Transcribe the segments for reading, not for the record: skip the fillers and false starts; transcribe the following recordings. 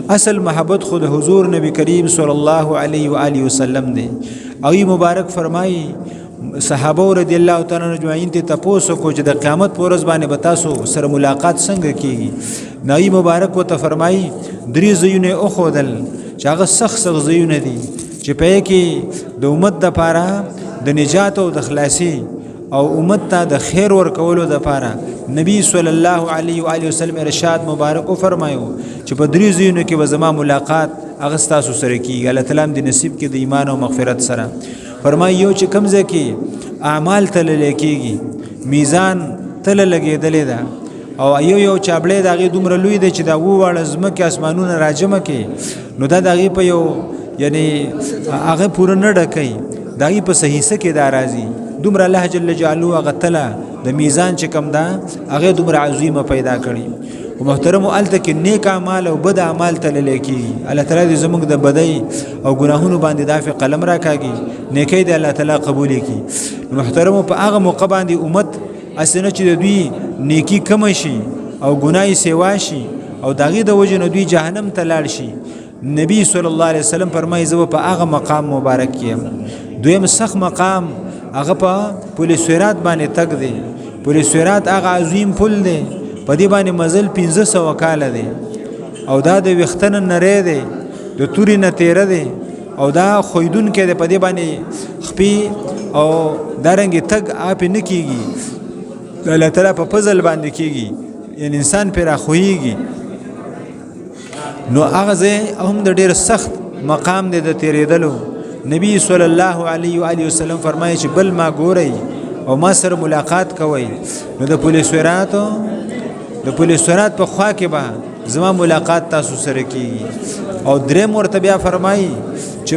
اصل محبت خود حضور نبی کریم صلی الله علیه و آله وسلم دی. او مبارک فرمایي صحابه رضی الله تعالی عنهم اجمعین ته تاسو کو چې د قیامت پر ورځ باندې به تاسو سره ملاقات څنګه کیږي. نبی مبارک وته فرمایي 3 زیونه او خودل چې هغه سخت زیونه دي چې په کې د امت د پاره د نجات او د خلاصي او امت ته د خیر ورکولو د پاره نبی صلی الله علیه و آله وسلم ارشاد مبارک فرمایو چې په 3 زیونه کې به زما ملاقات هغه تاسو سره کیږي. الله تعالی دې نصیب کې د ایمان او مغفرت سره. فرمایي یو چې کمزه کې اعمال تل لیکيږي میزان تل لګېدلې ده او یو چابلې دغه دومره لوی دی چې دا وواړه زمکه اسمانونه راجمه کې نو دا دغه په یو یعنی هغه پوره نه ډکې دغه په صحیح څه کې دا راځي دومره الله جل جلاله هغه تله د میزان چې کم ده هغه دومره عظیمه پیدا کړي. او محترم الته کې نیک اعمال او بد اعمال تل لیکي. الله تعالی دې زموږ د بدی او ګناهونو باندې دافع قلم راکاږي نیکی دې الله تعالی قبول کړي. محترم په هغه موقع باندې امت اسنه چې دوی نیکی کم شي او ګناي سیوا شي او دغه د وجه نه دوی جهنم ته لاړ شي. نبی صلی الله علیه وسلم فرمایي زه په هغه مقام مبارک یم. دویم سخت مقام هغه په پل صراط باندې تک دی. پل صراط هغه عظیم پل دی په دې باندې مزل 1500 کال دی او دا د وختن نری دی د توري نه تیر دی او دا خویدون کې د په دې باندې خپي او دارنګ تک اپ نه کیږي الله تعالی په فضل باندې کیږي یعنی انسان پر اخويږي. نو هغه هم د ډیر سخت مقام دی د تیرېدلو. نبی صلی الله علیه و آله وسلم فرمایي چې بل ما ګورئ او ما سره ملاقات کوئ نو د پولیس صراط په خوا کې به زما ملاقات تاسو سره کیږي. او درې مرتبه فرمایي چې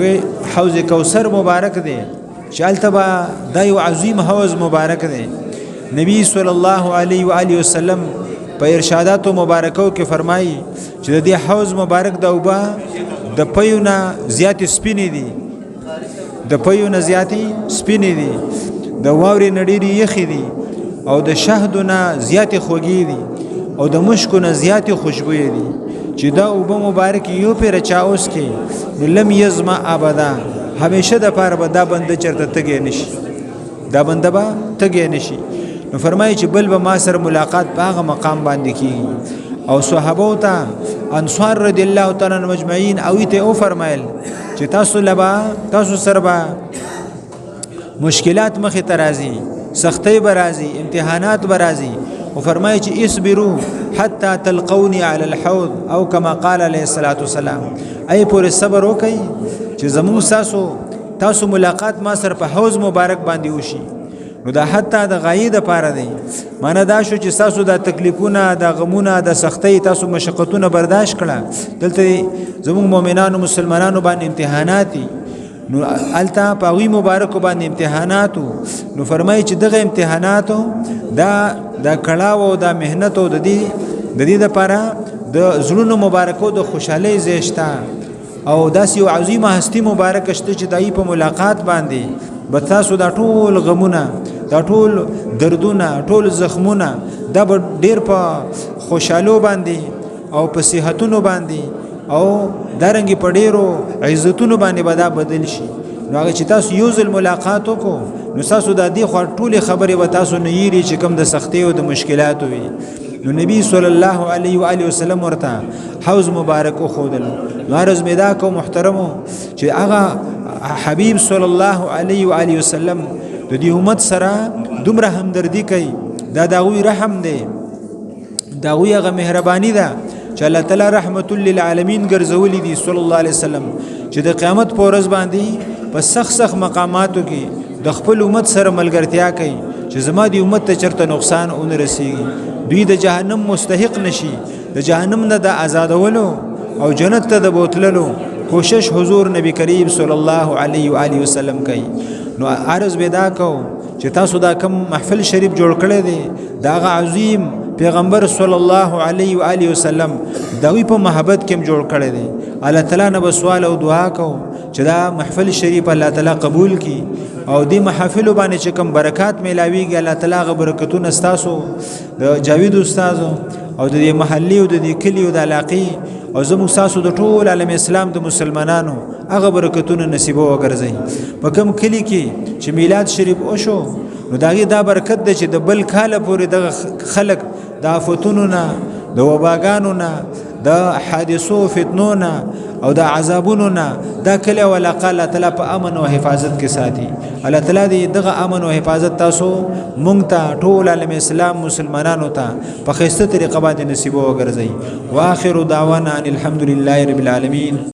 حوض کوثر مبارک دی چې التبا دا یو عظیم حوض مبارک دی. نبی صلی الله علیه و آله وسلم په ارشادات مبارکو کې فرمایي چې د دې حوض مبارک د اوبه د پيونه زیات سپینې دي د پيونه زیاتې سپینې دي د واورې نډيري یخې دي او د شهدونه زیاتې خوږې دي او د مشکونه زیاتې خوشبوې دي چې دا اوبه مبارک یو پیر چاوس کې نو لم یزما ابدا همیشه د پاره به دا بنده چرته تګې نشي دا بنده به تګې نشي. نو فرمایي چې بل به ما سره ملاقات په هغه مقام باندې کیږي. او صحابه ته انصار رضی الله تعالی عنهم مجمعین او ته او فرمایل چې تاسو سره به مشکلات مخې ته راځي سختۍ به راځي امتحانات به راځي. او فرمایي چې اصبروا حتى تلقوني على الحوض او كما قال عليه الصلاه والسلام ای پورې صبر وکئ چې زموږ تاسو ملاقات ما سره په حوض مبارک باندې وشي. نو دا حتی د غایې د پاره دی معنی دا شو چې تاسو د تکلیفونه د غمونه د سختۍ تاسو مشقتونه برداشت کړه دلته زموږ مؤمنانو مسلمانانو باندې امتحانات دي. نو التا پاوی مبارک باندې امتحانات. نو فرمایي چې دغه امتحاناتو دا کړهو او دا مهنت او د دې لپاره د زړونو مبارکو د خوشحالي زیشتا او داسې یو عظیمه هستی مبارک شته چې دای په ملاقات باندې به تاسو دا ټول غمونه دا ټول دردونه ټول زخمونه دا ډیر په خوشحالو باندې او په صحتونو باندې او دارنګي په ډیرو عزتونو باندې به دا بدل شي. نو هغه چې تاسو یو ځل ملاقات وکړو نو تاسو د دې خو ټول خبرې به تاسو نه یری چې کوم د سختۍ او د مشکلاتو وي. نو نبی صلی الله علیه و آله وسلم ورته حوض مبارک خودل. غرض میدا کو محترمو چې هغه حبیب صلی الله علیه و آله وسلم د دې امت سره دومره همدردی کوي دا داوی رحم دی داوی هغه مهرباني ده چې الله تعالی رحمت للعالمین ګرځولې دي صلی الله علیه وسلم چې د قیامت په ورځ باندې په سخت مقاماتو کې د خپل امت سره ملګرتیا کوي چې زما دی امت ته چرته نقصان اون رسیږي دوی د جهنم مستحق نشي د جهنم نه د آزادولو او جنت ته د بوتللو کوشش حضور نبی کریم صلی الله علیه و آله وسلم کوي. نو عرض بدا کو چې تاسو دا کم محفل شریف جوړ کړی دی دا عظیم پیغمبر صلی الله علیه و آله وسلم دوی په محبت کې جوړ کړی دی. الله تعالی نه سوال او دعا کو چې دا محفل شریف الله تعالی قبول کړي او دې محافل باندې چې کوم برکات میلاویږي الله تعالی غ برکتونه استاسو د جاوید استاد او د محلي او د کلی او د علاقې او زموږ تاسو د ټول عالم اسلام د مسلمانانو هغه برکتونه نصیب وګرځي. په کوم کلی کې چې میلاد شریف وشو نو داغي دا برکت ده چې د بل کال پورې د خلق د آفتونو نه د وباګانو نه د حادثو فتنو نه او د عذابونو نه دا کله ولا قال تعالی په امن او حفاظت کې ساتي. الله تعالی دې دغه امن او حفاظت تاسو مونږ ته ټول عالم اسلام مسلمانانو ته په خسته طریقه باندې نصیب وګرځي. واخر دعوانا ان الحمد لله رب العالمین.